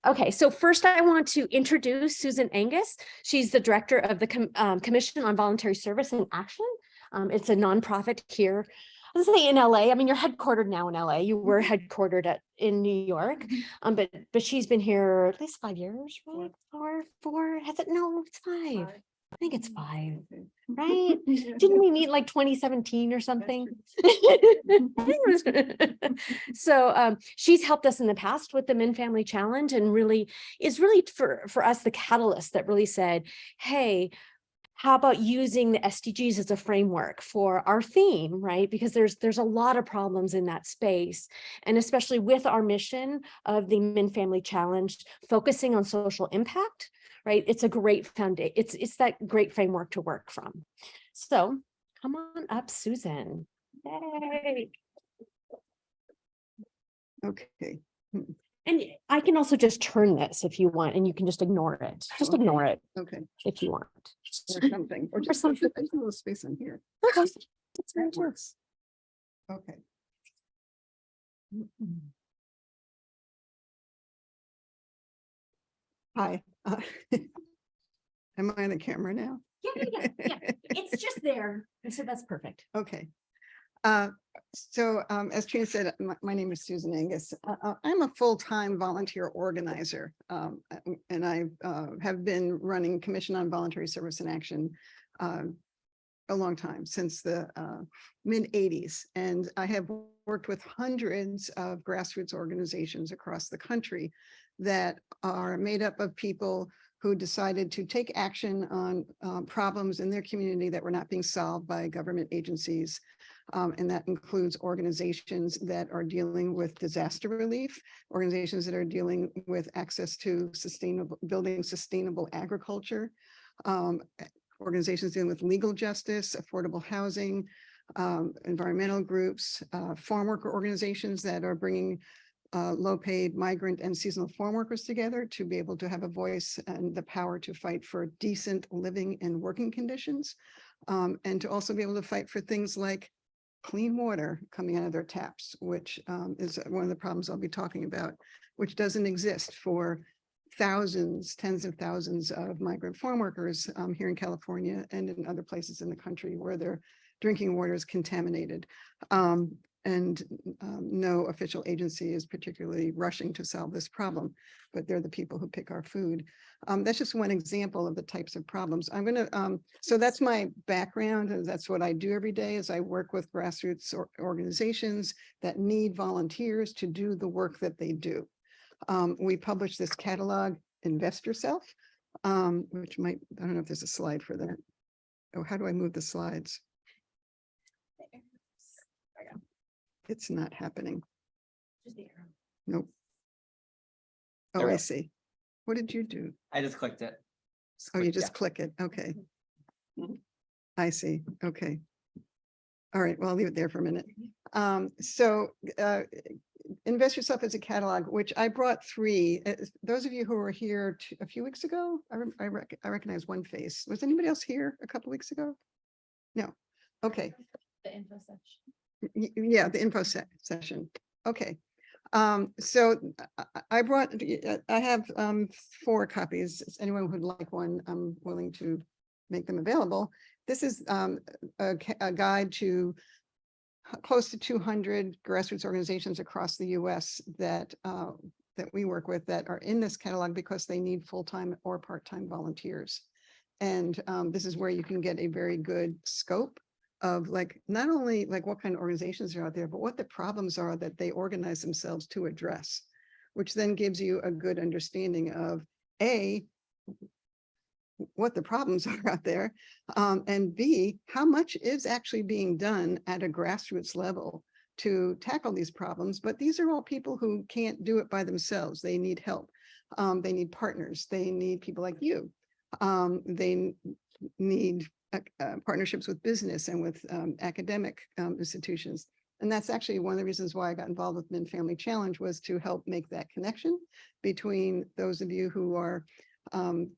Okay, so first I want to introduce Susan Angus. She's the director of the Commission on Voluntary Service and Action. It's a nonprofit here, let's say in LA. I mean, you're headquartered now in LA. You were headquartered in New York, but she's been here at least 5 years, right? Four? Has it? No, it's 5. I think it's 5, right? Didn't we meet like 2017 or something? So she's helped us in the past with the Min Family Challenge, and really is really for us the catalyst that really said, hey, how about using the SDGs as a framework for our theme, right? Because there's a lot of problems in that space. And especially with our mission of the Min Family Challenge, focusing on social impact, right? It's a great foundation. It's that great framework to work from. So come on up, Susan. Yay. Okay. And I can also just turn this if you want, and you can just ignore it. Just ignore it. Okay. If you want. Or something. Or just something. There's a little space in here. Okay. That works. Okay. Hi. Am I on the camera now? Yeah. It's just there. And so that's perfect. Okay. So as Trina said, my name is Susan Angus. I'm a full-time volunteer organizer, and I have been running Commission on Voluntary Service and Action a long time, since the mid-80s. And I have worked with hundreds of grassroots organizations across the country that are made up of people who decided to take action on problems in their community that were not being solved by government agencies. And that includes organizations that are dealing with disaster relief, organizations that are dealing with access to building sustainable agriculture, organizations dealing with legal justice, affordable housing, environmental groups, farm worker organizations that are bringing low-paid migrant and seasonal farm workers together to be able to have a voice and the power to fight for decent living and working conditions, and to also be able to fight for things like clean water coming out of their taps, which is one of the problems I'll be talking about, which doesn't exist for thousands, tens of thousands of migrant farm workers here in California and in other places in the country where their drinking water is contaminated. And no official agency is particularly rushing to solve this problem, but they're the people who pick our food. That's just one example of the types of problems. I'm going to, so that's my background, and that's what I do every day, is I work with grassroots organizations that need volunteers to do the work that they do. We publish this catalog, Invest Yourself, which might, I don't know if there's a slide for that. Oh, how do I move the slides? It's not happening. Nope. Oh, I see. What did you do? I just clicked it. Oh, you just click it. Okay. I see. Okay. All right. Well, I'll leave it there for a minute. So Invest Yourself is a catalog, which I brought 3. Those of you who were here a few weeks ago, I recognize one face. Was anybody else here a couple weeks ago? No. Okay. The info section. Yeah, the info session. Okay. So I have 4 copies. Anyone who'd like one, I'm willing to make them available. This is a guide to close to 200 grassroots organizations across the US that we work with that are in this catalog because they need full-time or part-time volunteers. And this is where you can get a very good scope of not only what kind of organizations are out there, but what the problems are that they organize themselves to address, which then gives you a good understanding of A, what the problems are out there, and B, how much is actually being done at a grassroots level to tackle these problems. But these are all people who can't do it by themselves. They need help. They need partners. They need people like you. They need partnerships with business and with academic institutions. And that's actually one of the reasons why I got involved with Min Family Challenge, was to help make that connection between those of you who are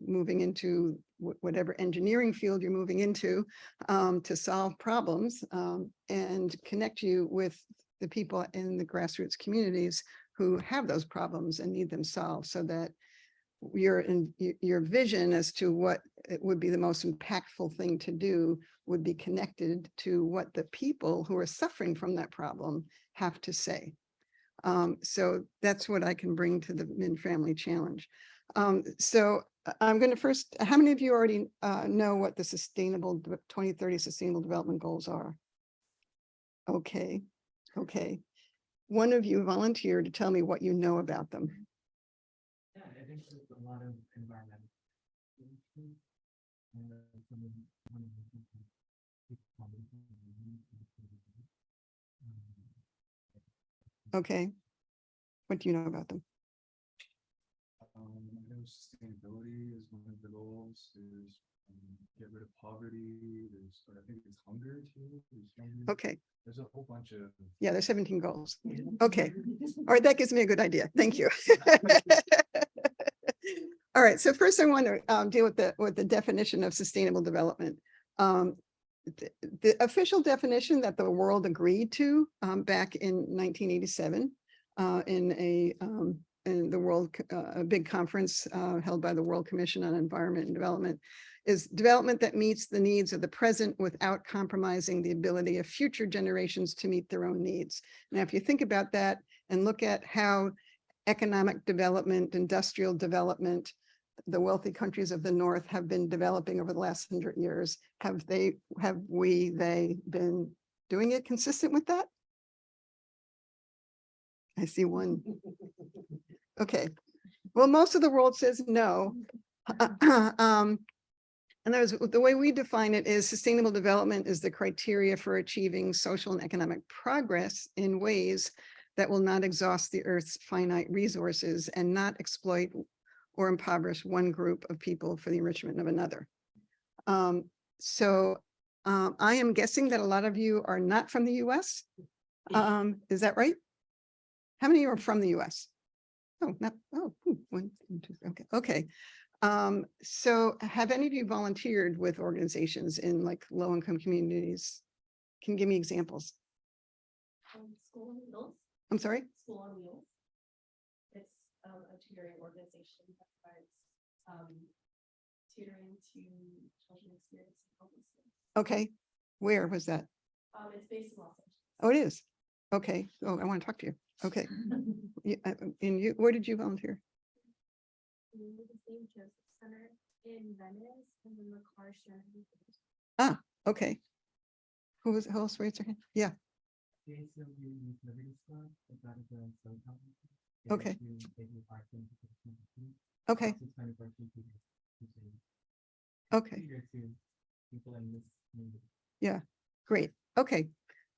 moving into whatever engineering field you're moving into to solve problems, and connect you with the people in the grassroots communities who have those problems and need them solved, so that your vision as to what it would be the most impactful thing to do would be connected to what the people who are suffering from that problem have to say. So that's what I can bring to the Min-Family Challenge. So I'm going to first, how many of you already know what the 2030 Sustainable Development Goals are? Okay, okay. One of you volunteered to tell me what you know about them. Yeah, I think there's a lot of environmental. Okay. What do you know about them? I know sustainability is one of the goals. There's get rid of poverty. There's, I think it's hunger too. There's hunger. Okay. There's a whole bunch of. Yeah, there's 17 goals. Okay. All right, that gives me a good idea. Thank you. All right, so first I want to deal with the definition of sustainable development. The official definition that the world agreed to back in 1987 in the world, a big conference held by the World Commission on Environment and Development, is development that meets the needs of the present without compromising the ability of future generations to meet their own needs. Now, if you think about that and look at how economic development, industrial development, the wealthy countries of the North have been developing over the last 100 years, have they been doing it consistent with that? I see one. Okay. Well, most of the world says no. And the way we define it is sustainable development is the criteria for achieving social and economic progress in ways that will not exhaust the Earth's finite resources and not exploit or impoverish one group of people for the enrichment of another. I am guessing that a lot of you are not from the US. Is that right? How many of you are from the US? Oh, not, oh, one, two, okay, okay. So have any of you volunteered with organizations in like low-income communities? Can you give me examples? School on Wheels. I'm sorry? School on Wheels. It's a tutoring organization that provides tutoring to children experiencing homelessness. Okay, where was that? It's based in Los Angeles. Oh, it is. Okay. Oh, I want to talk to you. Okay. Where did you volunteer? In the St. Joseph Center in Venice, and then the car sharing. Ah, okay. Who else raised their hand? Yeah. Okay. Okay. Okay. Yeah, great. Okay.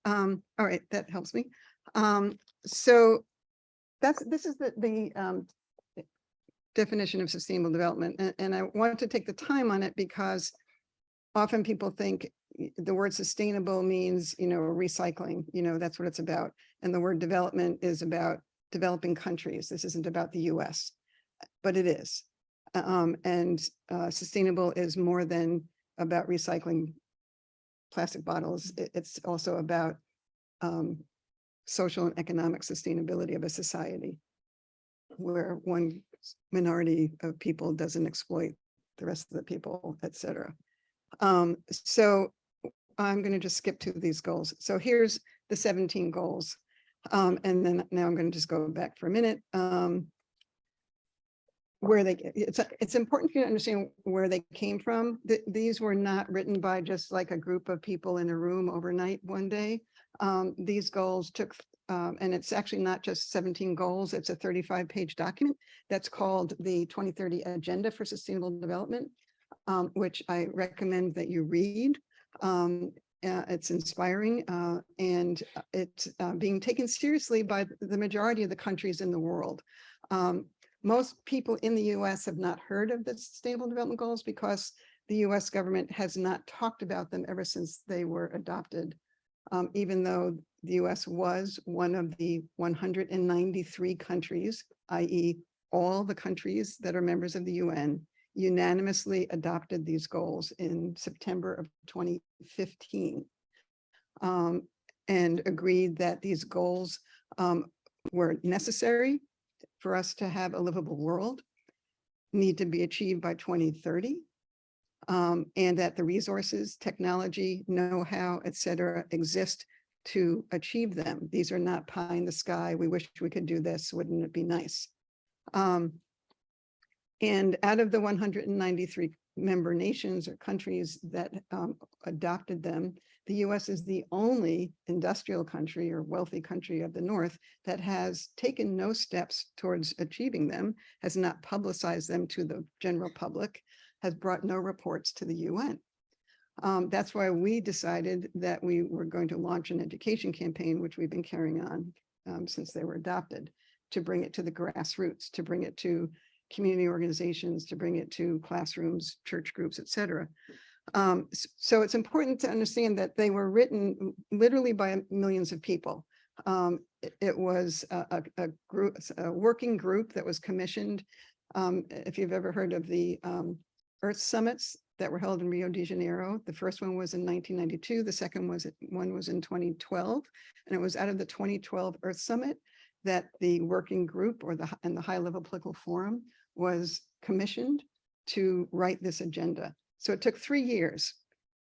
All right, that helps me. So this is the definition of sustainable development, and I want to take the time on it because often people think the word sustainable means, recycling, that's what it's about. And the word development is about developing countries. This isn't about the US, but it is. Sustainable is more than about recycling plastic bottles. It's also about social and economic sustainability of a society where one minority of people doesn't exploit the rest of the people, et cetera. So I'm going to just skip to these goals. So here's the 17 goals. And then now I'm going to just go back for a minute. It's important for you to understand where they came from. These were not written by just like a group of people in a room overnight one day. These goals took, and it's actually not just 17 goals, it's a 35-page document that's called the 2030 Agenda for Sustainable Development, which I recommend that you read. It's inspiring, and it's being taken seriously by the majority of the countries in the world. Most people in the US have not heard of the Sustainable Development Goals because the US government has not talked about them ever since they were adopted, even though the US was one of the 193 countries, i.e. all the countries that are members of the UN, unanimously adopted these goals in September of 2015, and agreed that these goals were necessary for us to have a livable world, need to be achieved by 2030. And that the resources, technology, know-how, et cetera, exist to achieve them. These are not pie in the sky. We wish we could do this. Wouldn't it be nice? And out of the 193 member nations or countries that adopted them, the US is the only industrial country or wealthy country of the North that has taken no steps towards achieving them, has not publicized them to the general public, has brought no reports to the UN. That's why we decided that we were going to launch an education campaign, which we've been carrying on since they were adopted, to bring it to the grassroots, to bring it to community organizations, to bring it to classrooms, church groups, et cetera. So it's important to understand that they were written literally by millions of people. It was a group, a working group that was commissioned. If you've ever heard of the Earth Summits that were held in Rio de Janeiro, the first one was in 1992, the second one was in 2012, and it was out of the 2012 Earth Summit that the working group or the high-level political forum was commissioned to write this agenda. So it took 3 years.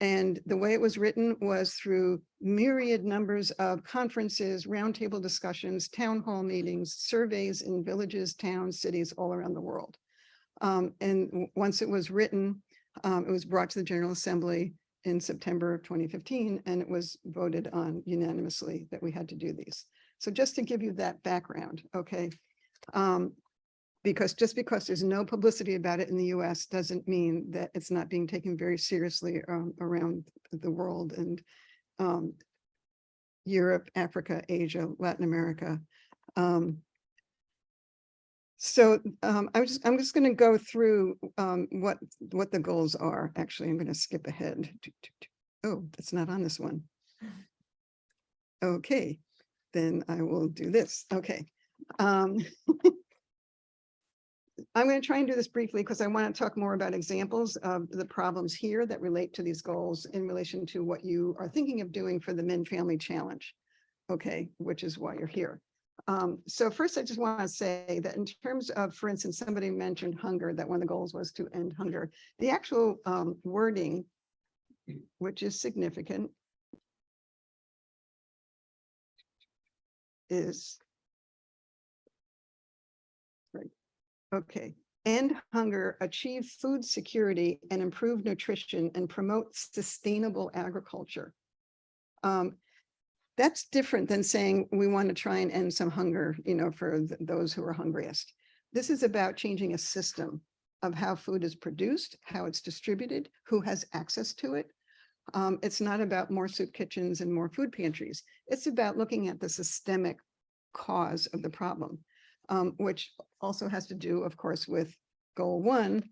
And the way it was written was through myriad numbers of conferences, roundtable discussions, town hall meetings, surveys in villages, towns, cities all around the world. And once it was written, it was brought to the General Assembly in September of 2015, and it was voted on unanimously that we had to do these. So just to give you that background, okay? Because just because there's no publicity about it in the US doesn't mean that it's not being taken very seriously around the world and Europe, Africa, Asia, Latin America. So I'm just going to go through what the goals are. Actually, I'm going to skip ahead. Oh, that's not on this one. Okay, then I will do this. Okay. I'm going to try and do this briefly because I want to talk more about examples of the problems here that relate to these goals in relation to what you are thinking of doing for the Men Family Challenge, okay, which is why you're here. So first, I just want to say that in terms of, for instance, somebody mentioned hunger, that one of the goals was to end hunger. The actual wording, which is significant, is right. Okay. End hunger, achieve food security, and improve nutrition, and promote sustainable agriculture. That's different than saying we want to try and end some hunger, you know, for those who are hungriest. This is about changing a system of how food is produced, how it's distributed, who has access to it. It's not about more soup kitchens and more food pantries. It's about looking at the systemic cause of the problem, which also has to do, of course, with goal 1,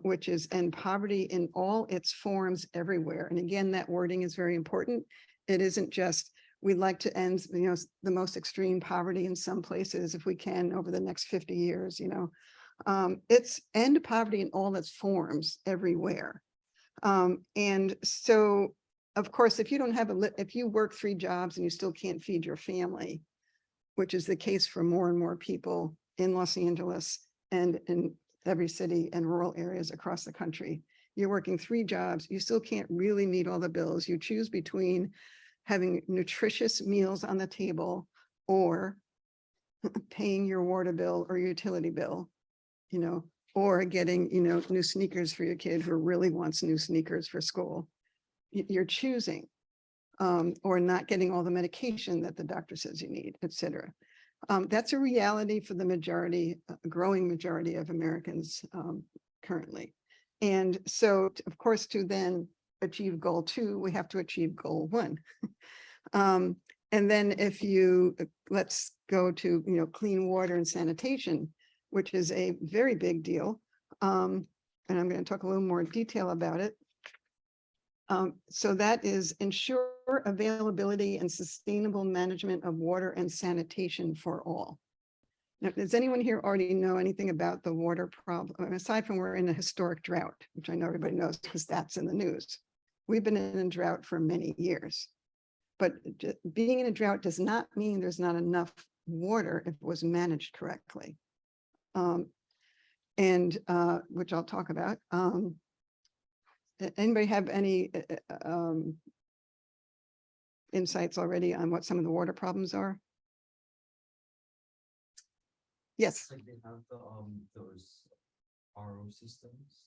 which is end poverty in all its forms everywhere. And again, that wording is very important. It isn't just, we'd like to end, you know, the most extreme poverty in some places if we can over the next 50 years, you know. It's end poverty in all its forms everywhere. And so, of course, if you don't have if you work 3 jobs and you still can't feed your family, which is the case for more and more people in Los Angeles and in every city and rural areas across the country, you're working 3 jobs, you still can't really meet all the bills. You choose between having nutritious meals on the table or paying your water bill or utility bill, you know, or getting, you know, new sneakers for your kid who really wants new sneakers for school. You're choosing, or not getting all the medication that the doctor says you need, et cetera. That's a reality for the majority, growing majority of Americans currently. And so, of course, to then achieve goal 2, we have to achieve goal 1. And then if you, let's go to, you know, clean water and sanitation, which is a very big deal. And I'm going to talk a little more detail about it. So that is ensure availability and sustainable management of water and sanitation for all. Now, does anyone here already know anything about the water problem? Aside from we're in a historic drought, which I know everybody knows because that's in the news. We've been in a drought for many years. But being in a drought does not mean there's not enough water if it was managed correctly. Which I'll talk about. Anybody have any insights already on what some of the water problems are? Yes. Like they have the those RO systems.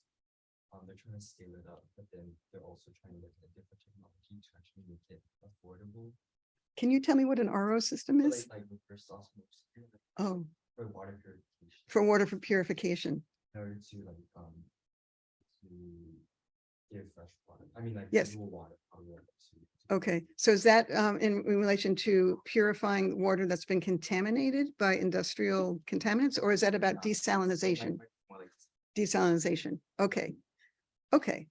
They're trying to scale it up, but then they're also trying to look at different technology to actually make it affordable. Can you tell me what an RO system So is? like reverse osmosis Oh, for water purification. for water for purification. In order to like to give fresh water. I mean like Yes. raw water. To Okay, so is that in relation to purifying water that's been contaminated by industrial contaminants, or is that about desalinization? More like Desalinization. Okay. Okay,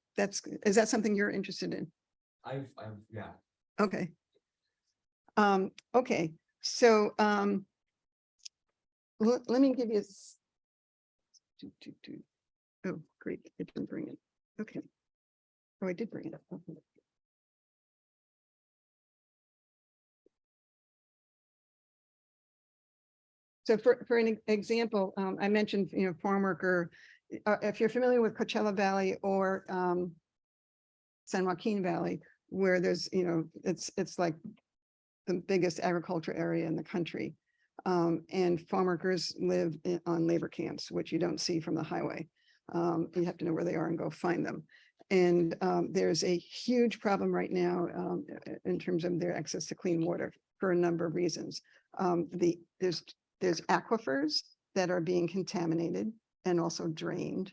is that something you're interested in? I've yeah. Okay. Okay, so let me give you oh, great, I didn't bring it. Okay. Oh, I did bring it up. Okay. So for an example, I mentioned, farm worker, if you're familiar with Coachella Valley or San Joaquin Valley, where there's, it's like the biggest agriculture area in the country. And farm workers live on labor camps, which you don't see from the highway. You have to know where they are and go find them. And there's a huge problem right now in terms of their access to clean water for a number of reasons. There's aquifers that are being contaminated and also drained.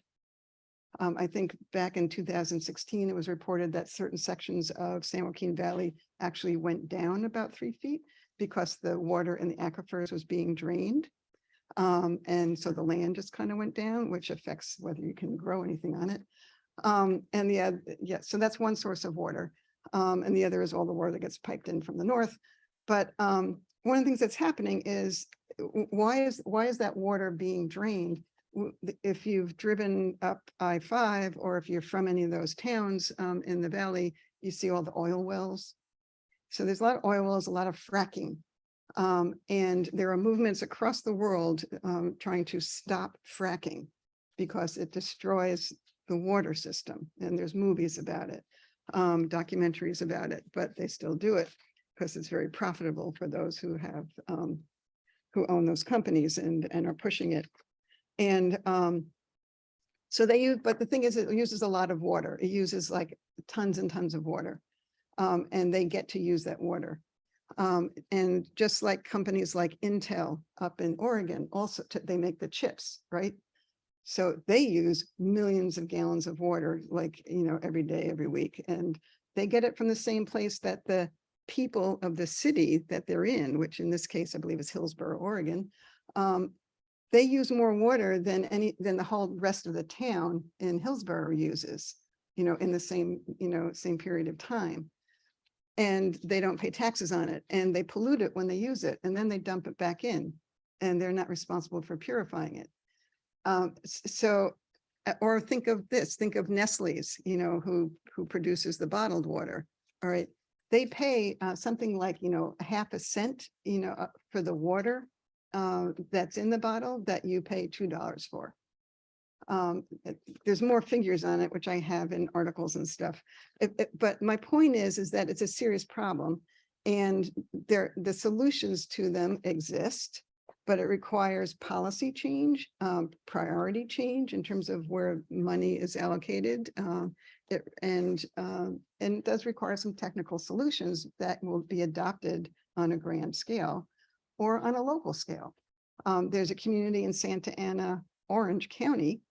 I think back in 2016, it was reported that certain sections of San Joaquin Valley actually went down about 3 feet because the water in the aquifers was being drained. And so the land just kind of went down, which affects whether you can grow anything on it. So that's one source of water. And the other is all the water that gets piped in from the north. But one of the things that's happening is why is that water being drained? If you've driven up I-5 or if you're from any of those towns in the valley, you see all the oil wells. So there's a lot of oil wells, a lot of fracking. And there are movements across the world trying to stop fracking because it destroys the water system. And there's movies about it, documentaries about it, but they still do it because it's very profitable for those who have who own those companies and are pushing it. And so they use, but the thing is, it uses a lot of water. It uses like tons and tons of water, and they get to use that water. And just like companies like Intel up in Oregon, also they make the chips, right? So they use millions of gallons of water, like, every day, every week, and they get it from the same place that the people of the city that they're in, which in this case, I believe is Hillsboro, Oregon. They use more water than the whole rest of the town in Hillsboro uses, in the same period of time. And they don't pay taxes on it, and they pollute it when they use it, and then they dump it back in, and they're not responsible for purifying it. Or think of this, think of Nestle's, who produces the bottled water. All right. They pay something like, 1/2 cent, for the water that's in the bottle that you pay $2 for. There's more figures on it, which I have in articles and stuff. But my point is that it's a serious problem, and the solutions to them exist, but it requires policy change, priority change in terms of where money is allocated. And it does require some technical solutions that will be adopted on a grand scale or on a local scale. There's a community in Santa Ana, Orange County,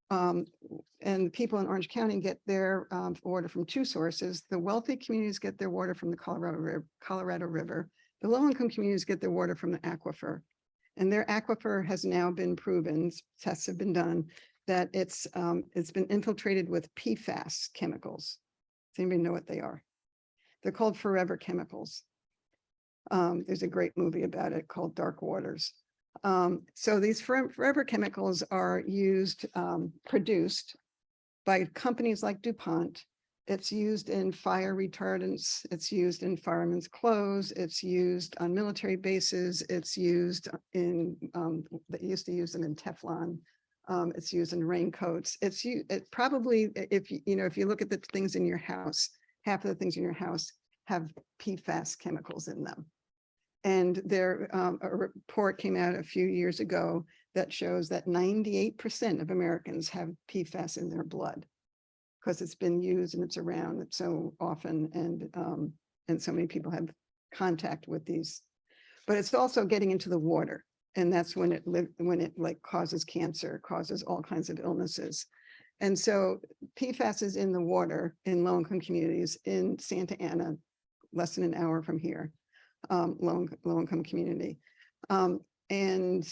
and people in Orange County get their water from 2 sources. The wealthy communities get their water from the Colorado River. The low-income communities get their water from the aquifer. And their aquifer has now been proven, tests have been done, that it's been infiltrated with PFAS chemicals. Does anybody know what they are? They're called forever chemicals. There's a great movie about it called Dark Waters. So these forever chemicals are produced by companies like DuPont It's used in fire retardants. It's used in firemen's clothes. It's used on military bases. It's used in, they used to use them in Teflon. It's used in raincoats. It probably, if if you look at the things in your house, half of the things in your house have PFAS chemicals in them. And there, a report came out a few years ago that shows that 98% of Americans have PFAS in their blood, because it's been used and it's around so often, and so many people have contact with these. But it's also getting into the water, and that's when it like causes cancer, causes all kinds of illnesses. And so PFAS is in the water in low-income communities in Santa Ana, less than an hour from here, low-income community. And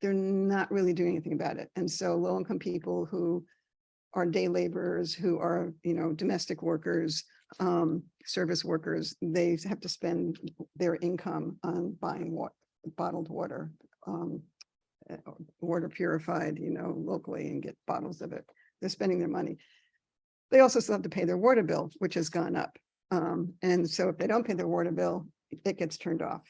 they're not really doing anything about it. And so low-income people who are day laborers, who are, domestic workers, service workers, they have to spend their income on buying bottled water, water purified, locally, and get bottles of it. They're spending their money. They also still have to pay their water bill, which has gone up. And so if they don't pay their water bill, it gets turned off.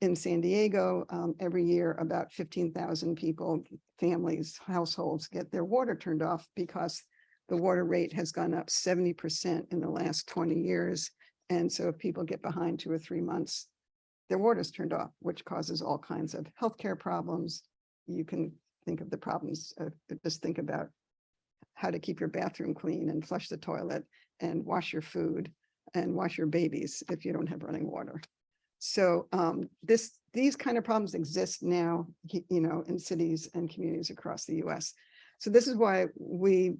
In San Diego, every year, about 15,000 people, families, households get their water turned off because the water rate has gone up 70% in the last 20 years. And so if people get behind 2 or 3 months, their water's turned off, which causes all kinds of healthcare problems. You can think of the problems, just think about how to keep your bathroom clean and flush the toilet and wash your food and wash your babies if you don't have running water. So these kind of problems exist now, in cities and communities across the US. So this is why we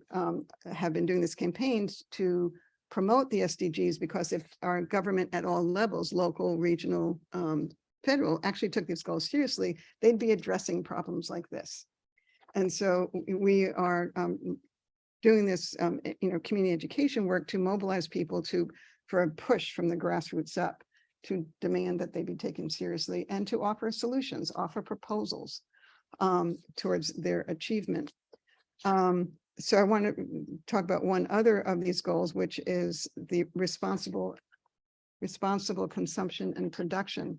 have been doing this campaign to promote the SDGs, because if our government at all levels, local, regional, federal, actually took these goals seriously, they'd be addressing problems like this. And so we are doing this, community education work to mobilize people for a push from the grassroots up, to demand that they be taken seriously and to offer solutions, offer proposals towards their achievement. So I want to talk about one other of these goals, which is the responsible consumption and production,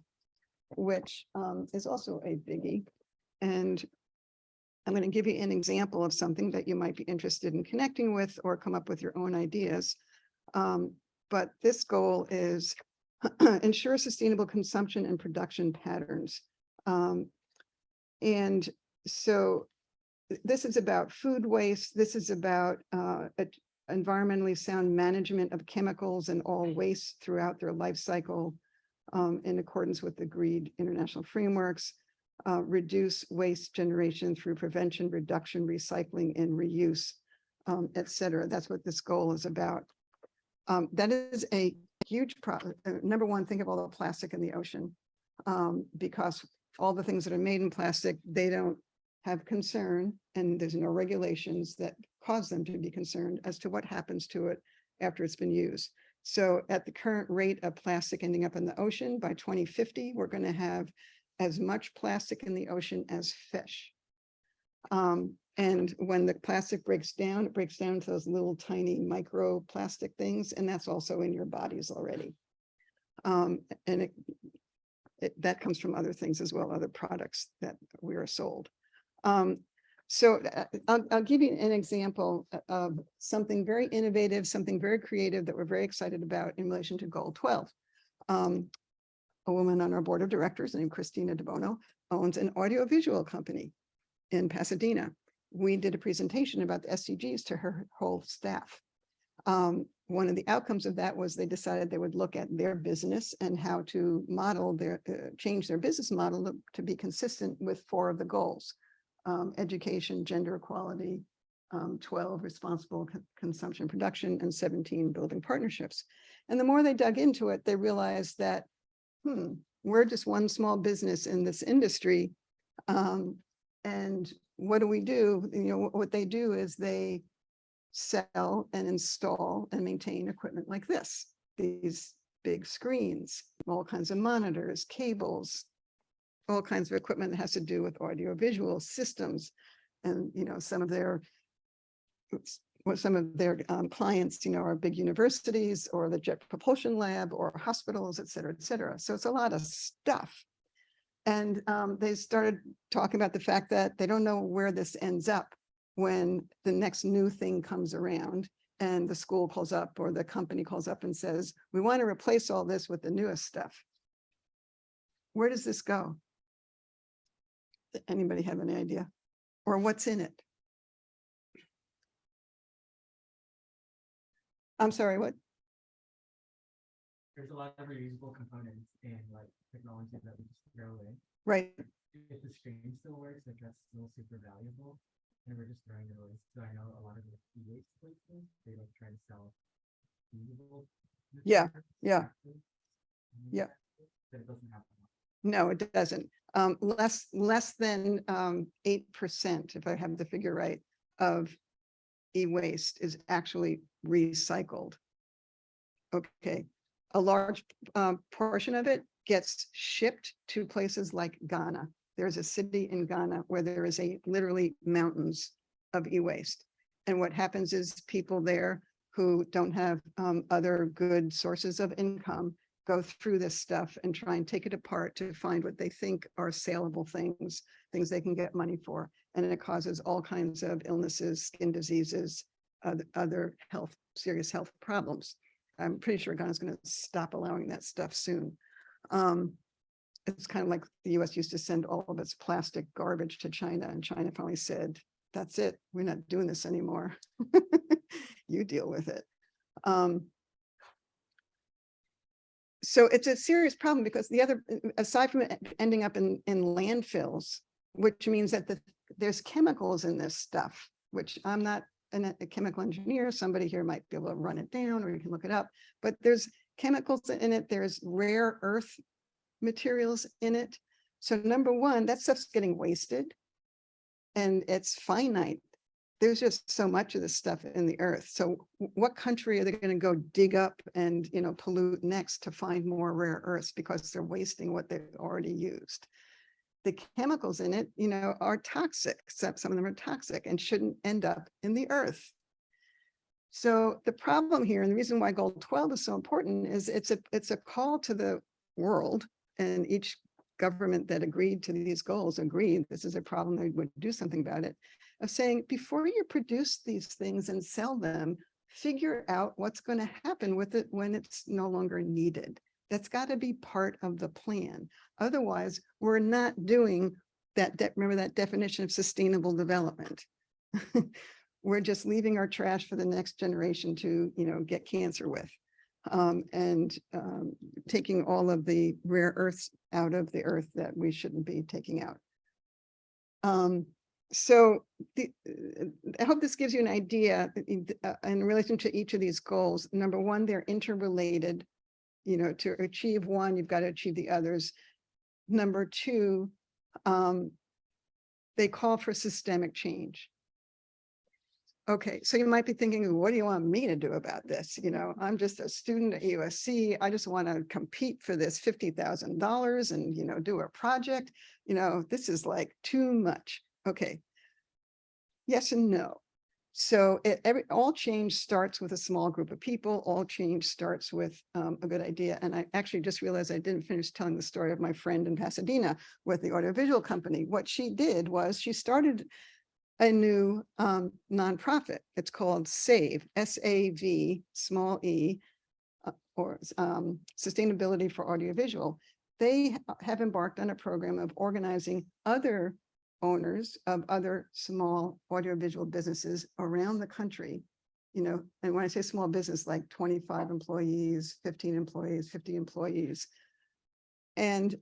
which is also a biggie. And I'm going to give you an example of something that you might be interested in connecting with or come up with your own ideas. But this goal is ensure sustainable consumption and production patterns. And so this is about food waste. This is about environmentally sound management of chemicals and all waste throughout their life cycle, in accordance with agreed international frameworks. Reduce waste generation through prevention, reduction, recycling, and reuse, et cetera. That's what this goal is about. That is a huge problem. Number one, think of all the plastic in the ocean, because all the things that are made in plastic, they don't have concern, and there's no regulations that cause them to be concerned as to what happens to it after it's been used. So at the current rate of plastic ending up in the ocean, by 2050, we're going to have as much plastic in the ocean as fish. And when the plastic breaks down, it breaks down to those little tiny microplastic things, and that's also in your bodies already. And that comes from other things as well, other products that we are sold. So I'll give you an example of something very innovative, something very creative that we're very excited about in relation to Goal 12. A woman on our board of directors named Christina DeBono owns an audiovisual company in Pasadena. We did a presentation about the SDGs to her whole staff. One of the outcomes of that was they decided they would look at their business and how to model change their business model to be consistent with 4 of the goals: education, gender equality, 12, responsible consumption production, and 17, building partnerships. And the more they dug into it, they realized that, we're just one small business in this industry. And what do we do? What they do is they sell and install and maintain equipment like this, these big screens, all kinds of monitors, cables, all kinds of equipment that has to do with audiovisual systems. And, some of their what some of their clients, are big universities or the Jet Propulsion Lab or hospitals, et cetera, et cetera. So it's a lot of stuff. And they started talking about the fact that they don't know where this ends up when the next new thing comes around and the school calls up or the company calls up and says, we want to replace all this with the newest stuff. Where does this go? Anybody have any idea? Or what's in it? I'm sorry, what? There's a lot of reusable components in like technology that we just throw in. Right. If the stream still works, like that's still super valuable. And we're just throwing it away. So I know a lot of the e-waste places, they like try to sell reusable. Yeah, materials, yeah, boxes, yeah. But it doesn't happen. No, it doesn't. Less than 8%, if I have the figure right, of e-waste is actually recycled. Okay, a large portion of it gets shipped to places like Ghana. There's a city in Ghana where there is literally mountains of e-waste. And what happens is people there who don't have other good sources of income go through this stuff and try and take it apart to find what they think are saleable things they can get money for. And it causes all kinds of illnesses, skin diseases, other serious health problems. I'm pretty sure Ghana's going to stop allowing that stuff soon. It's kind of like the US used to send all of its plastic garbage to China, and China finally said, that's it, we're not doing this anymore. You deal with it. So it's a serious problem because aside from it ending up in landfills, which means that there's chemicals in this stuff, which I'm not a chemical engineer. Somebody here might be able to run it down, or you can look it up, but there's chemicals in it. There's rare earth materials in it. So number one, that stuff's getting wasted and it's finite. There's just so much of this stuff in the earth. So what country are they going to go dig up and pollute next to find more rare earths because they're wasting what they've already used? The chemicals in it, are toxic, except some of them are toxic and shouldn't end up in the earth. So the problem here, and the reason why Goal 12 is so important, is it's a call to the world, and each government that agreed to these goals agreed this is a problem, they would do something about it, of saying, before you produce these things and sell them, figure out what's going to happen with it when it's no longer needed. That's got to be part of the plan. Otherwise, we're not doing that. Remember that definition of sustainable development. We're just leaving our trash for the next generation to, get cancer with, and taking all of the rare earths out of the earth that we shouldn't be taking out. So I hope this gives you an idea in relation to each of these goals. Number one, they're interrelated. To achieve one, you've got to achieve the others. Number two, they call for systemic change. Okay, so you might be thinking, what do you want me to do about this? I'm just a student at USC. I just want to compete for this $50,000 and, do a project. This is like too much. Okay. Yes and no. So all change starts with a small group of people. All change starts with a good idea. And I actually just realized I didn't finish telling the story of my friend in Pasadena with the audiovisual company. What she did was she started a new nonprofit. It's called SAVE, S-A-V, small e, or Sustainability for Audiovisual. They have embarked on a program of organizing other owners of other small audiovisual businesses around the country, and when I say small business, like 25 employees, 15 employees, 50 employees. And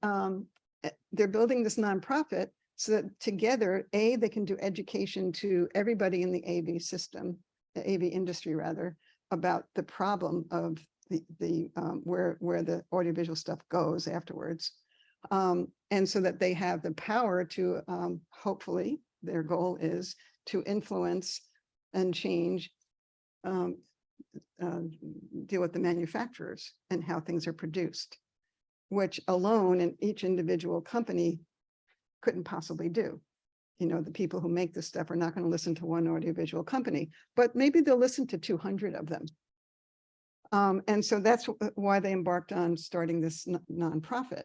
they're building this nonprofit so that together, they can do education to everybody in the AV system, the AV industry rather, about the problem of where the audiovisual stuff goes afterwards. And so that they have the power to, hopefully, their goal is to influence and change, deal with the manufacturers and how things are produced, which alone in each individual company couldn't possibly do. you know, the people who make this stuff are not going to listen to one audiovisual company, but maybe they'll listen to 200 of them. And so that's why they embarked on starting this nonprofit.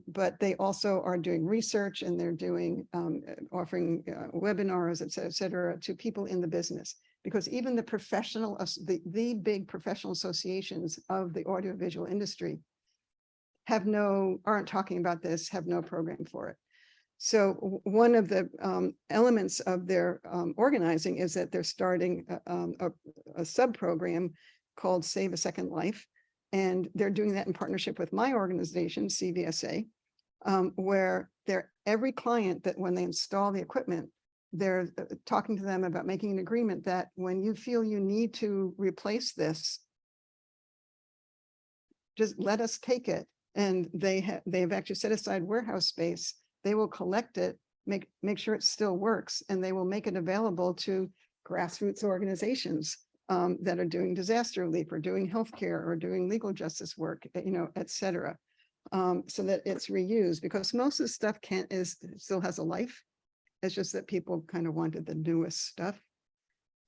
But they also are doing research, and they're doing offering webinars, et cetera, to people in the business, because even the professional, the big professional associations of the audiovisual industry aren't talking about this, have no program for it. So one of the elements of their organizing is that they're starting a sub-program called Save a Second Life. And they're doing that in partnership with my organization, CVSA, where every client that when they install the equipment, they're talking to them about making an agreement that when you feel you need to replace this, just let us take it. And they've actually set aside warehouse space. They will collect it, make sure it still works, and they will make it available to grassroots organizations that are doing disaster relief or doing healthcare or doing legal justice work, you know, et cetera, so that it's reused, because most of the stuff still has a life. It's just that people kind of wanted the newest stuff.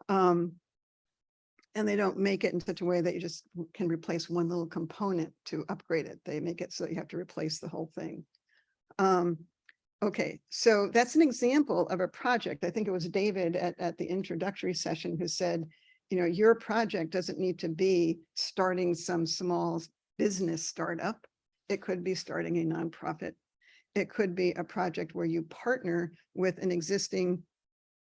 And they don't make it in such a way that you just can replace one little component to upgrade it. They make it so you have to replace the whole thing. Okay, so that's an example of a project. I think it was David at the introductory session who said, you know, your project doesn't need to be starting some small business startup. It could be starting a nonprofit. It could be a project where you partner with an existing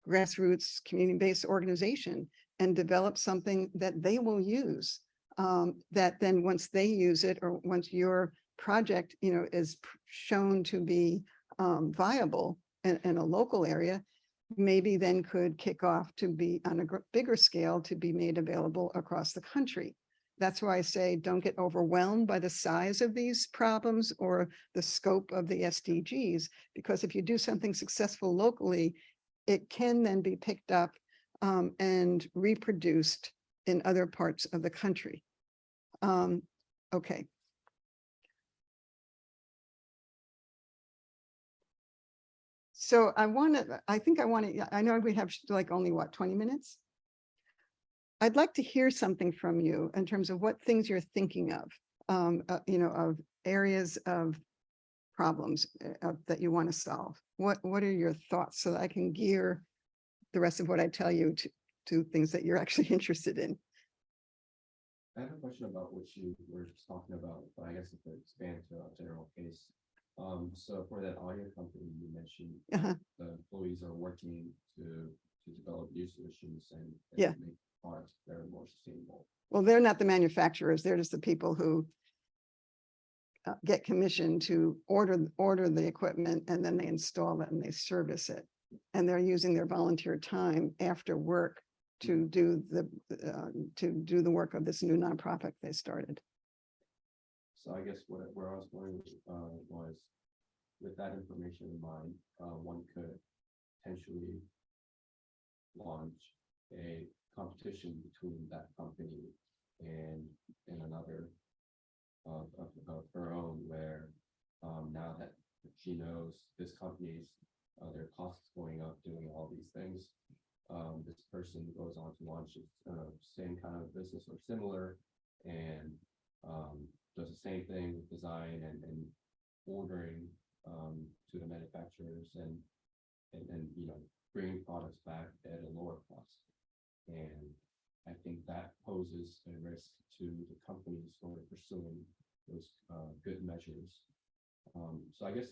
grassroots community-based organization and develop something that they will use, that then once they use it, or once your project, you know, is shown to be viable in a local area, maybe then could kick off to be on a bigger scale to be made available across the country. That's why I say don't get overwhelmed by the size of these problems or the scope of the SDGs, because if you do something successful locally, it can then be picked up and reproduced in other parts of the country. Okay. So I know we have like only what, 20 minutes? I'd like to hear something from you in terms of what things you're thinking of, you know, of areas of problems that you want to solve. What are your thoughts, so that I can gear the rest of what I tell you to things that you're actually interested in? I have a question about what you were just talking about, but I guess if it expand to a general case. So for that audio company you mentioned, the employees are working to develop new solutions and Yeah. make products that are more sustainable. Well, they're not the manufacturers. They're just the people who get commissioned to order the equipment, and then they install it and they service it. And they're using their volunteer time after work to do the work of this new nonprofit they started. So I guess where I was going was, with that information in mind, one could potentially launch a competition between that company and another of her own, where now that she knows this company's their costs going up doing all these things, this person goes on to launch same kind of business or similar, and does the same thing with design and ordering to the manufacturers and you know, bringing products back at a lower cost. And I think that poses a risk to the companies who are pursuing those good measures. So I guess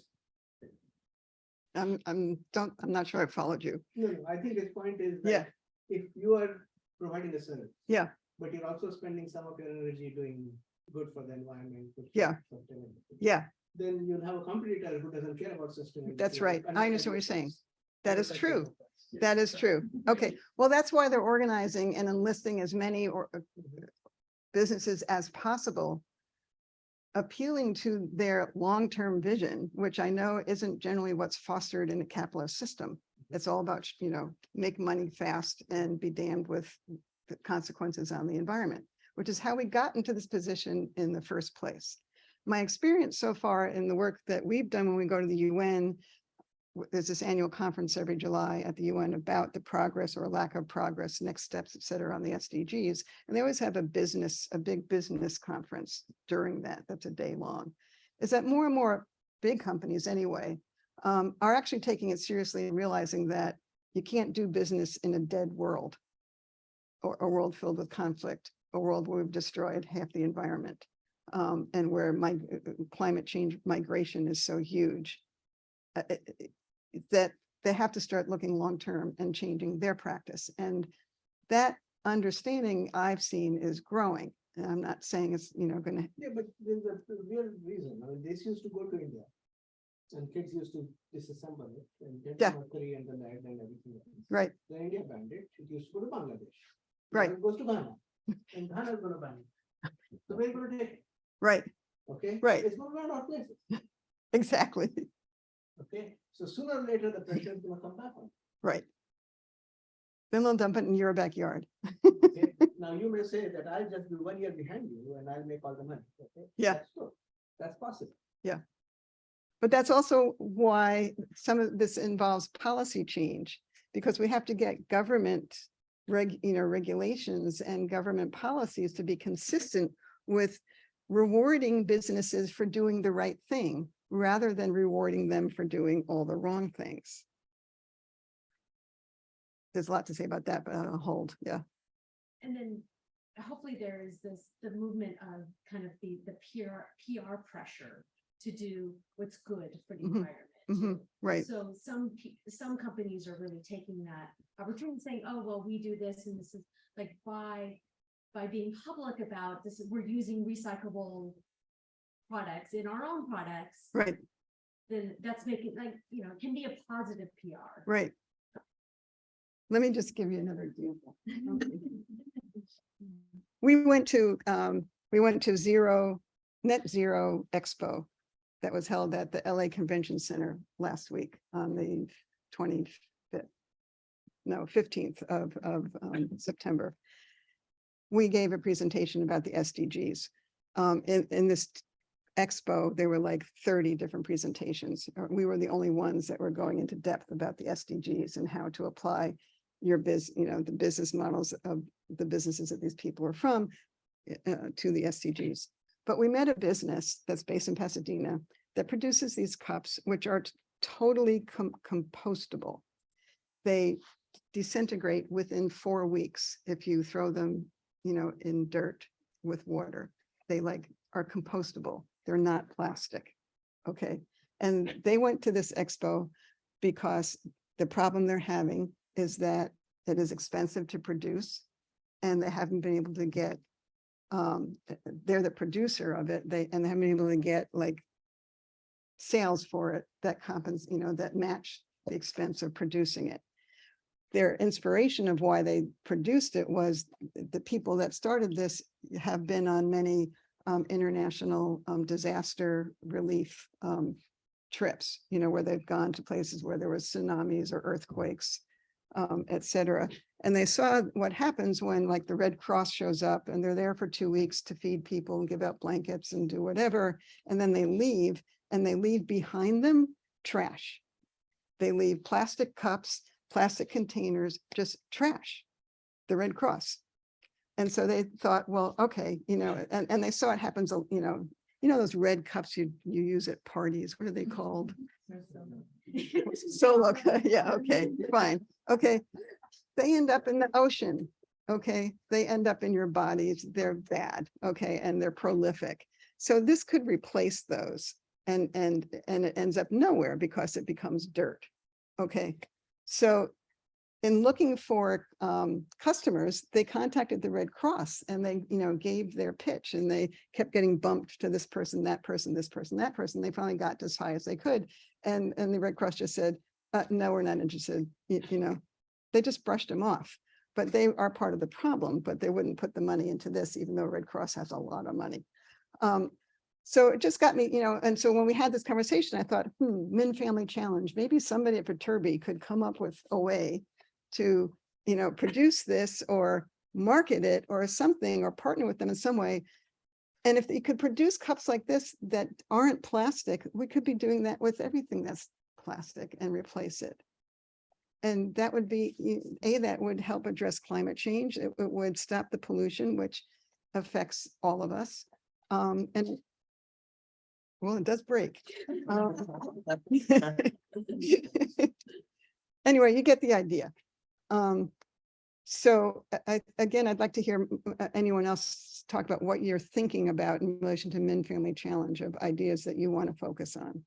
I'm not sure I followed you. No, I think his point is that Yeah. if you are providing a service. Yeah. But you're also spending some of your energy doing good for the environment. Good for Yeah. sustainability, Yeah, then you'll have a competitor who doesn't care about sustainability. that's right. and I understand what you're saying. That is undercut true. your price. That is true. Okay, well, that's why they're organizing and enlisting as many businesses as possible, appealing to their long-term vision, which I know isn't generally what's fostered in a capitalist system. It's all about, you know, make money fast and be damned with the consequences on the environment, which is how we got into this position in the first place. My experience so far in the work that we've done when we go to the UN, there's this annual conference every July at the UN about the progress or lack of progress, next steps, et cetera, on the SDGs. And they always have a big business conference during that. That's a day long. Is that more and more big companies anyway, are actually taking it seriously and realizing that you can't do business in a dead world, or a world filled with conflict, a world where we've destroyed half the environment, and where climate change migration is so huge. That they have to start looking long-term and changing their practice. And that understanding I've seen is growing. And I'm not saying it's, gonna. Yeah, but there's a real reason. I mean, this used to go to India. And kids used to disassemble it and get Yeah. the mercury and the lead and everything else. Right, The India banned it. It used to go to Bangladesh. Now Right. It goes to Ghana. And Ghana is gonna ban it. So we're gonna take it, right, okay? Right. It's gonna ban our places, exactly, okay? So sooner or later, the pressure is gonna come back on. right. Then they'll dump it in your backyard. Okay, now you may say that I'll just be 1 year behind you and I'll make all the money, okay? Yeah. That's good. That's possible. But that's also why some of this involves policy change, because we have to get government regulations and government policies to be consistent with rewarding businesses for doing the right thing rather than rewarding them for doing all the wrong things. There's a lot to say about that, but I'll hold. Yeah. And then hopefully there is the movement of kind of the PR pressure to do what's good for the environment. too. Right. So some companies are really taking that opportunity and saying, oh, well, we do this and this is like by being public about this, we're using recyclable products in our own products. Right. Then that's making it can be a positive PR. Right. Let me just give you another example. We went to Net Zero Expo that was held at the LA Convention Center last week on the 15th of September. We gave a presentation about the SDGs. In this expo, there were like 30 different presentations. We were the only ones that were going into depth about the SDGs and how to apply the business models of the businesses that these people are from to the SDGs. But we met a business that's based in Pasadena that produces these cups, which are totally compostable. They disintegrate within 4 weeks if you throw them, in dirt with water. They are compostable. They're not plastic. Okay. And they went to this expo because the problem they're having is that it is expensive to produce and they haven't been able to get, they're the producer of it. They haven't been able to get sales for it that that match the expense of producing it. Their inspiration of why they produced it was the people that started this have been on many international disaster relief trips, where they've gone to places where there was tsunamis or earthquakes, et cetera. And they saw what happens when the Red Cross shows up and they're there for 2 weeks to feed people and give out blankets and do whatever. And then they leave and they leave behind them trash. They leave plastic cups, plastic containers, just trash, the Red Cross. And so they thought, well, okay, and they saw it happens, those red cups you use at parties, what are they called? Solo, yeah, okay, fine. Okay, they end up in the ocean. Okay, they end up in your bodies. They're bad. Okay, and they're prolific. So this could replace those, and it ends up nowhere because it becomes dirt. Okay, so in looking for customers, they contacted the Red Cross and they, gave their pitch and they kept getting bumped to this person, that person, this person, that person. They finally got as high as they could. And the Red Cross just said, no, we're not interested. They just brushed them off, but they are part of the problem, but they wouldn't put the money into this, even though Red Cross has a lot of money. So it just got me, and so when we had this conversation, I thought, Min Family Challenge, maybe somebody at Viterbi could come up with a way to, produce this or market it or something, or partner with them in some way. And if they could produce cups like this that aren't plastic, we could be doing that with everything that's plastic and replace it. And that would be, that would help address climate change. It would stop the pollution, which affects all of us. And well, it does break. Anyway, you get the idea. So again, I'd like to hear anyone else talk about what you're thinking about in relation to Min Family Challenge, of ideas that you want to focus on,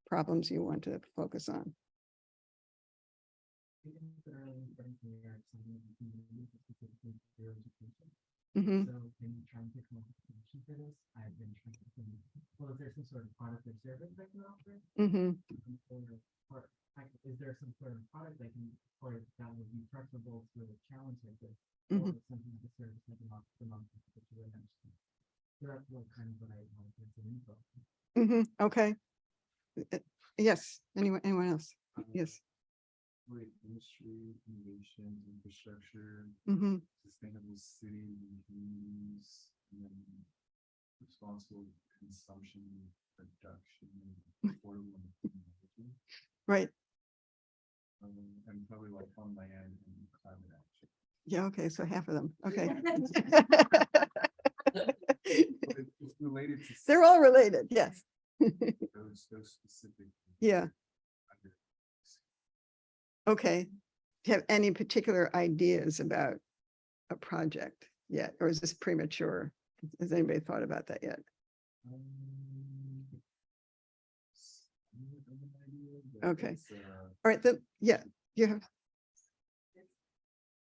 problems you want to focus on. Mhm. So in trying to come up with a solution for this, I've been trying to think, well, is there some sort of product or service I can offer? Mhm. Is there some sort of product that can, or that would be preferable to a challenge like this? Mhm. Or something like a service I can offer them that you would understand. So that's what I want to get info. Okay. Yes, anyone else? Yes. Like industry, innovation, infrastructure, Mhm. sustainable city and communities, and then responsible consumption, production, and affordable management. Right. And probably like on land and climate action. Yeah, okay, so half of them. Okay. But it's related to They're all related, yes. those specific. Yeah, under- okay. Do you have any particular ideas about a project yet, or is this premature? Has anybody thought about that yet? Somewhat of an idea, but Okay. it's, All right, then, yeah, you have.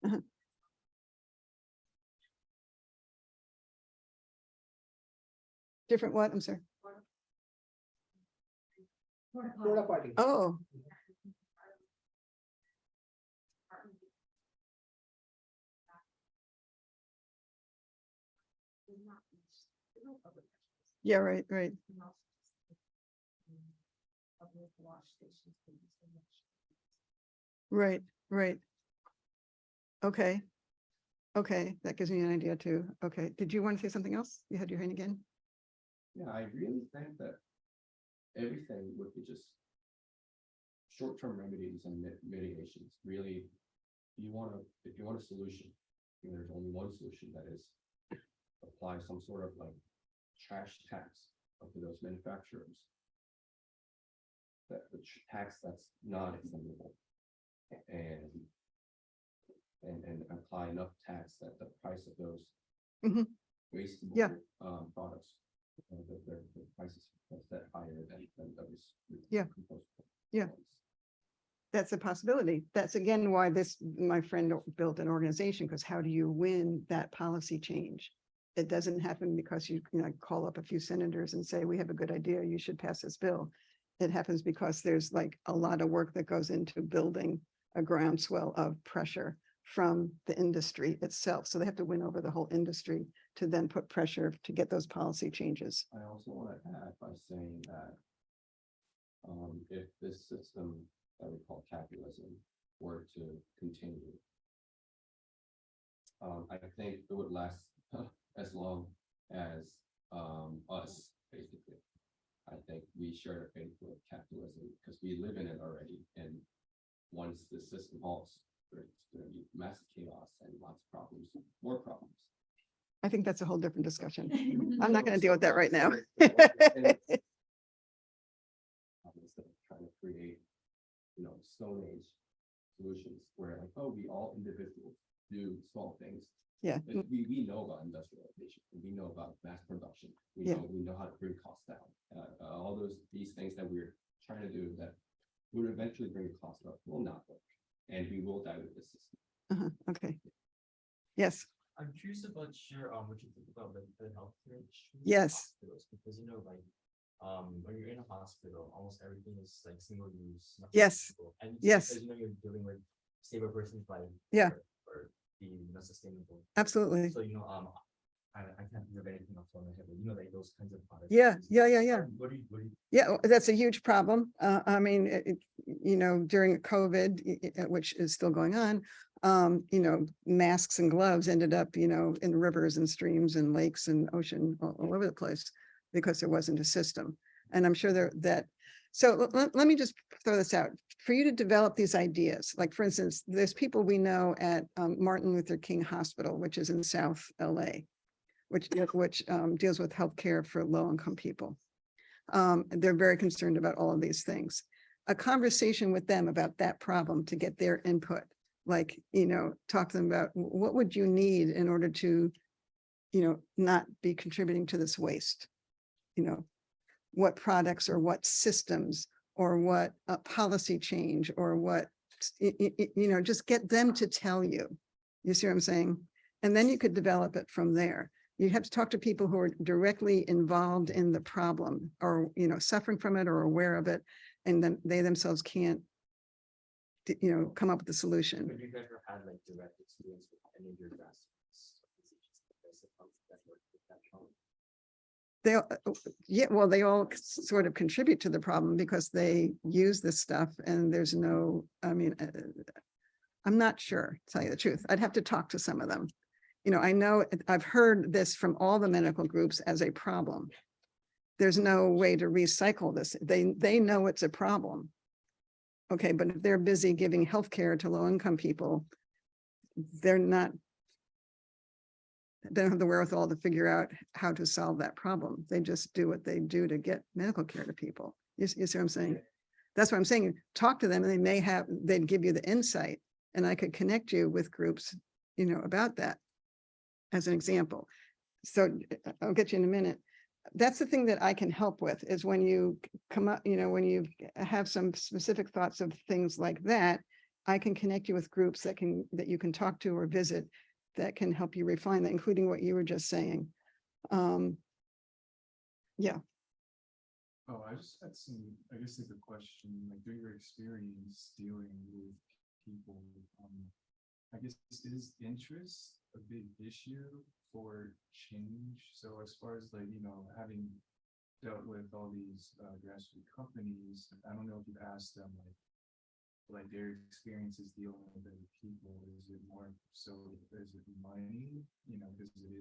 Uh-huh. Different what? I'm sorry. Porta potty. Oh, yeah, right, right. Right, right. Okay. Okay, that gives me an idea too. Okay, did you want to say something else? You had your hand again? Yeah, I really think that everything would be just short-term remedies and mitigations. Really, if you want a solution, there's only one solution, that is apply some sort of like trash tax to those manufacturers. That the tax that's not extendable, and apply enough tax that the price of those Mhm. wastable Yeah. Products, the prices are set higher than those. Yeah. compostable Yeah. ones. That's a possibility. That's again why my friend built an organization, because how do you win that policy change? It doesn't happen because you call up a few senators and say, we have a good idea, you should pass this bill. It happens because there's like a lot of work that goes into building a groundswell of pressure from the industry itself. So they have to win over the whole industry to then put pressure to get those policy changes. I also want to add by saying that if this system that we call capitalism were to continue, I think it would last as long as us, basically. I think we share the fate with capitalism because we live in it already. And once the system halts, there's going to be massive chaos and lots of problems, more problems. I think that's a whole different discussion. I'm not going to deal with that right now. Instead of trying to create, Stone Age solutions where like, oh, we all individuals do small things. Yeah. But we know about industrialization, and we know about mass production. We know how to bring costs down. All these things that we're trying to do that would eventually bring costs up will not work, and we will die with this system. Okay. Yes. I'm curious about your what you think about the healthcare industry. Yes. Hospitals, because when you're in a hospital, almost everything is like single use. Yes. And Yes. because you're dealing with stable person's life. Yeah. Or being sustainable. Absolutely. So I can't think of anything off the top of my head, but like those kinds of products. Yeah. What do you Yeah, that's a huge problem. I mean, during COVID, which is still going on, masks and gloves ended up, in rivers and streams and lakes and ocean all over the place because there wasn't a system. And I'm sure that So let me just throw this out. For you to develop these ideas, like for instance, there's people we know at Martin Luther King Hospital, which is in South LA, which deals with healthcare for low-income people. They're very concerned about all of these things. A conversation with them about that problem to get their input, like, talk to them about what would you need in order to, not be contributing to this waste? What products or what systems or what policy change or what, just get them to tell you. You see what I'm saying? And then you could develop it from there. You have to talk to people who are directly involved in the problem or, suffering from it or aware of it. And then they themselves can't, come up with a solution. Have you ever had like direct experience with any of your grassroots organizations? They all sort of contribute to the problem because they use this stuff and there's no, I'm not sure, to tell you the truth. I'd have to talk to some of them. I know I've heard this from all the medical groups as a problem. There's no way to recycle this. They know it's a problem. Okay, but if they're busy giving healthcare to low-income people, they don't have the wherewithal to figure out how to solve that problem. They just do what they do to get medical care to people. You see what I'm saying? That's what I'm saying. Talk to them and they'd give you the insight and I could connect you with groups, about that as an example. So I'll get you in a minute. That's the thing that I can help with is when you come up, when you have some specific thoughts of things like that, I can connect you with groups that you can talk to or visit that can help you refine that, including what you were just saying. Yeah. Oh, I just had I guess like a question, like through your experience dealing with people, I guess is interest a big issue for change? So as far as like, having dealt with all these grassroots companies, I don't know if you've asked them like their experiences dealing with other people. Is it more so, is it money, because it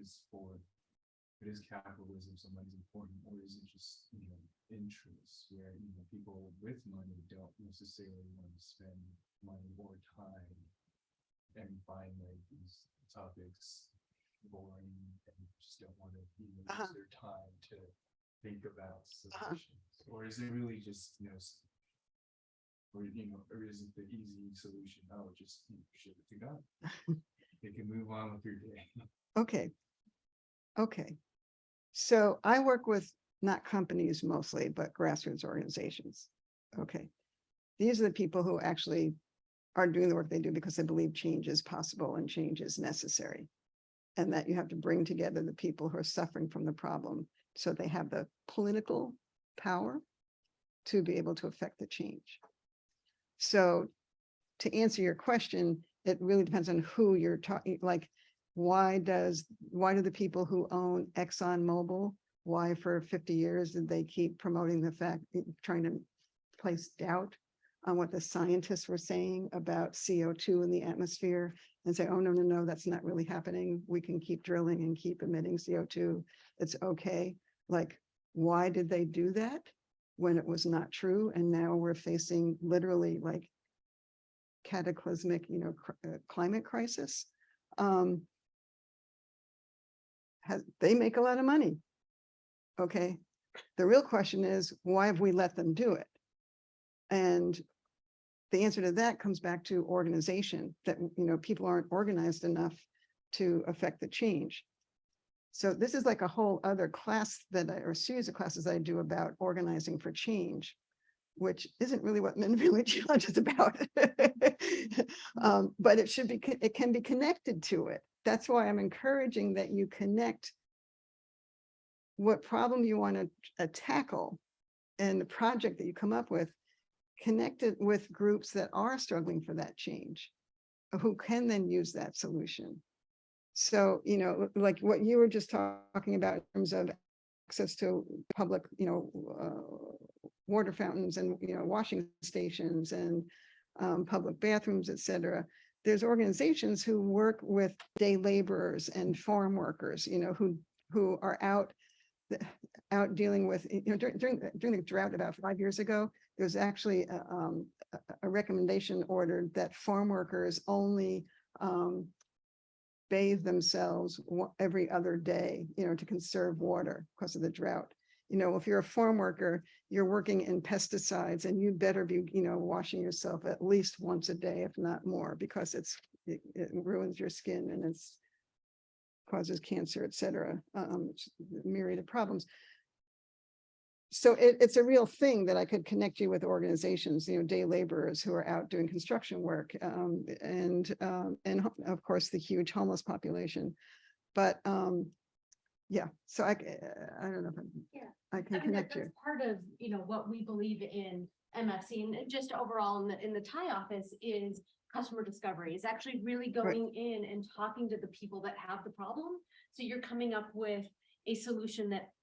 is capitalism, so money's important, or is it just, interest where, people with money don't necessarily want to spend money or time and find like these topics boring and just don't want to use their time to think about solutions? Or is it really just, or is it the easy solution? Oh, just ship it to God. You can move on with your day. Okay. So I work with not companies mostly, but grassroots organizations. Okay. These are the people who actually are doing the work they do because they believe change is possible and change is necessary. And that you have to bring together the people who are suffering from the problem so they have the political power to be able to affect the change. So to answer your question, it really depends on who you're talking, like, why do the people who own ExxonMobil, why for 50 years did they keep promoting the fact, trying to place doubt on what the scientists were saying about CO2 in the atmosphere and say, oh, no, that's not really happening. We can keep drilling and keep emitting CO2. It's okay. Like, why did they do that when it was not true? And now we're facing literally like cataclysmic, climate crisis. They make a lot of money. Okay. The real question is, why have we let them do it? And the answer to that comes back to organization, that, people aren't organized enough to affect the change. So this is like a whole other class or series of classes I do about organizing for change, which isn't really what Men Village Challenge is about. But it can be connected to it. That's why I'm encouraging that you connect what problem you want to tackle and the project that you come up with, connect it with groups that are struggling for that change, who can then use that solution. So, like what you were just talking about in terms of access to public, water fountains and, washing stations and public bathrooms, et cetera. There's organizations who work with day laborers and farm workers, who are out. out dealing with, during the drought about 5 years ago, there was actually a recommendation ordered that farm workers only bathe themselves every other day, to conserve water because of the drought. If you're a farm worker, you're working in pesticides, and you better be, washing yourself at least once a day, if not more, because it ruins your skin and it's causes cancer, et cetera, myriad of problems. So it's a real thing that I could connect you with organizations, day laborers who are out doing construction work, and of course the huge homeless population. But yeah, so I don't know if I can connect you. That's part of, what we believe in MFC, and just overall in the Thai office is customer discovery. Is actually really going in and talking to the people that have the problem. So you're coming up with a solution that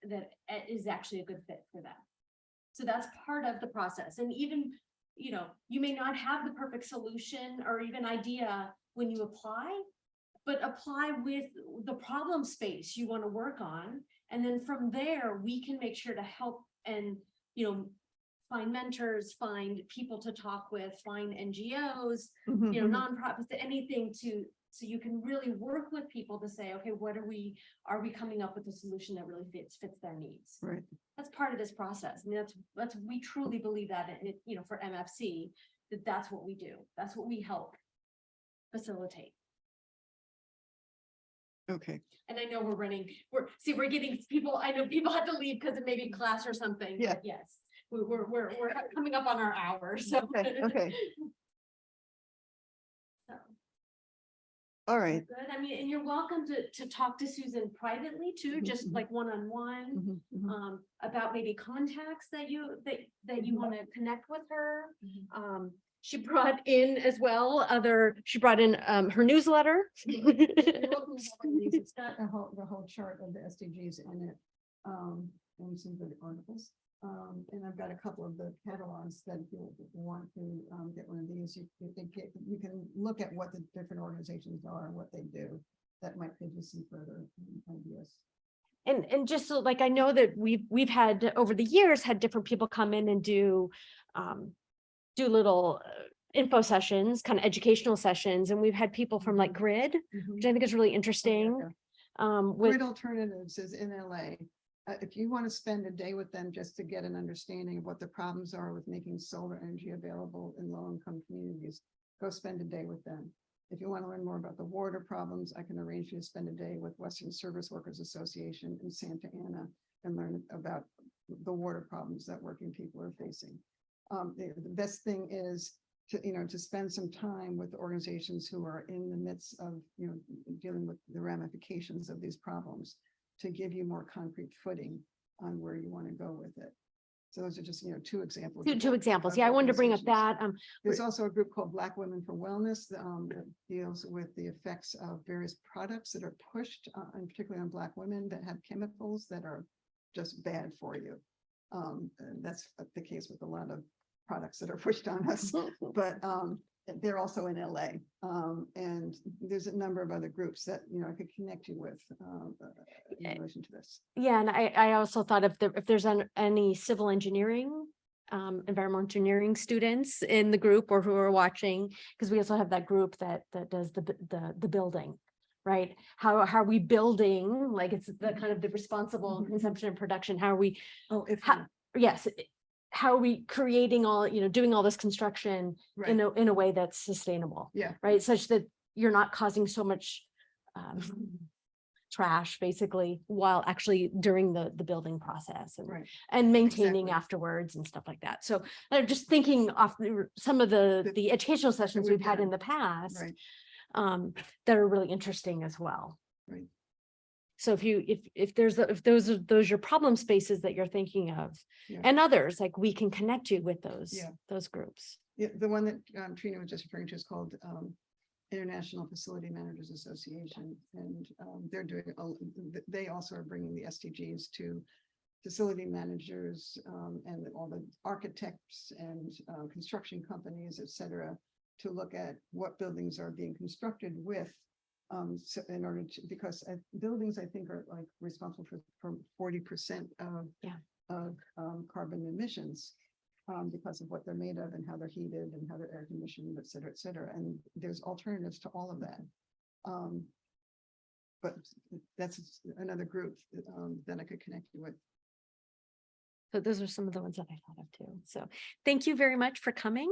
is actually a good fit for them. So that's part of the process. And even, you may not have the perfect solution or even idea when you apply, but apply with the problem space you want to work on. And then from there, we can make sure to help and, find mentors, find people to talk with, find NGOs, nonprofits, anything so you can really work with people to say, okay, what are we coming up with a solution that really fits their needs? Right. That's part of this process. I mean, that's we truly believe that for MFC, that's what we do. That's what we help facilitate. Okay. And I know we're getting people, I know people had to leave because of maybe class or something. Yeah. But yes, we're coming up on our hour, so. Okay. So, All right. good. I mean, and you're welcome to talk to Susan privately too, just like one-on-one, about maybe contacts that you want to connect with her. She brought in as well her newsletter. It's got the whole chart of the SDGs in it, and some good articles. And I've got a couple of the catalogs that if you want to get one of these, you can look at what the different organizations are and what they do. That might give you some further ideas. And just so, like, I know that we've had over the years had different people come in and do little info sessions, kind of educational sessions, and we've had people from like Grid, which I think is really interesting. Grid Alternatives is in LA. If you want to spend a day with them just to get an understanding of what the problems are with making solar energy available in low-income communities, go spend a day with them. If you want to learn more about the water problems, I can arrange you to spend a day with Western Service Workers Association in Santa Ana and learn about the water problems that working people are facing. The best thing is to spend some time with organizations who are in the midst of dealing with the ramifications of these problems, to give you more concrete footing on where you want to go with it. So those are just two examples. Two exampals. Yeah, I wanted to bring up that. There's also a group called Black Women for Wellness that deals with the effects of various products that are pushed, and particularly on Black women, that have chemicals that are just bad for you. And that's the case with a lot of products that are pushed on us, but they're also in LA. And there's a number of other groups that I could connect you with in relation to this. Yeah, and I also thought if there's any civil engineering, environmental engineering students in the group or who are watching, because we also have that group that does the building, right? How are we building? Like, it's the kind of the responsible consumption and production. How are we? Yes. How are we creating doing all this construction in a way that's sustainable? Yeah. Right. Such that you're not causing so much trash, basically, while actually during the building process and maintaining afterwards and stuff like that. So I'm just thinking off some of the educational sessions we've had in the past that are really interesting as well. Right. So if those are your problem spaces that you're thinking of, and others, like, we can connect you with those groups. Yeah, the one that Trina was just referring to is called International Facility Managers Association, and they also are bringing the SDGs to facility managers and all the architects and construction companies, et cetera, to look at what buildings are being constructed with So in order to, because buildings, I think, are like responsible for 40% of Yeah. Carbon emissions. Because of what they're made of and how they're heated and how they're air conditioned, et cetera, et cetera. And there's alternatives to all of that. But that's another group that I could connect you with. So those are some of the ones that I thought of too. So thank you very much for coming.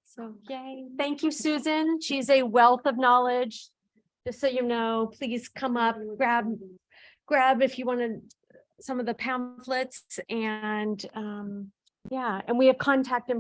So yay. Thank you, Susan. She's a wealth of knowledge. Just so you know, please come up, grab if you wanted some of the pamphlets and yeah, and we have contact information